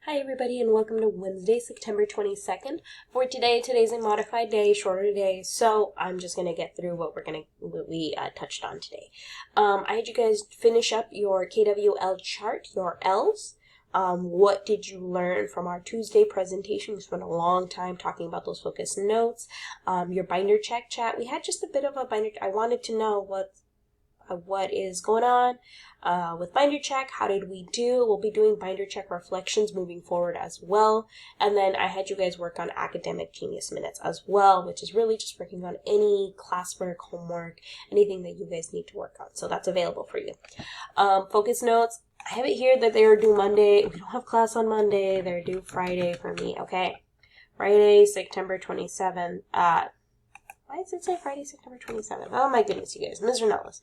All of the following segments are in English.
Hi everybody and welcome to Wednesday, September 22nd. For today's a modified day, shorter day, so I'm just going to get through what we touched on today. I had you guys finish up your KWL chart, your L's. What did you learn from our Tuesday presentation? We spent a long time talking about those focus notes. Your binder check chat, we had just a bit of a binder. I wanted to know what is going on with binder check. How did we do? We'll be doing binder check reflections moving forward as well. And then I had you guys work on academic genius minutes as well, which is really just working on any classwork, homework, anything that you guys need to work on. So that's available for you. Focus notes, I have it here that they are due Monday. We don't have class on Monday. They're due Friday for me, okay? Friday, September 27th at why does it say Friday, September 27th? Oh my goodness, you guys. Mr. Nellis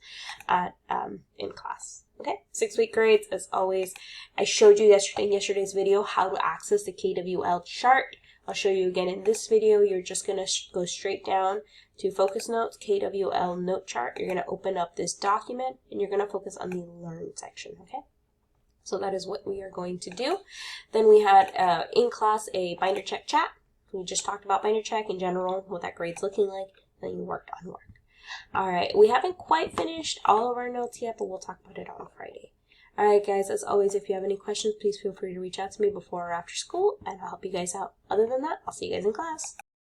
in class. Okay, 6-week grades, as always. I showed you in yesterday's video how to access the KWL chart. I'll show you again in this video. You're just going to go straight down to Focus Notes, KWL Note Chart. You're going to open up this document, and you're going to focus on the Learn section, okay? So that is what we are going to do. Then we had, in class, a binder check chat. We just talked about binder check in general, what that grade's looking like, and then you worked on work. Alright, we haven't quite finished all of our notes yet, but we'll talk about it on Friday. Alright guys, as always, if you have any questions, please feel free to reach out to me before or after school, and I'll help you guys out. Other than that, I'll see you guys in class.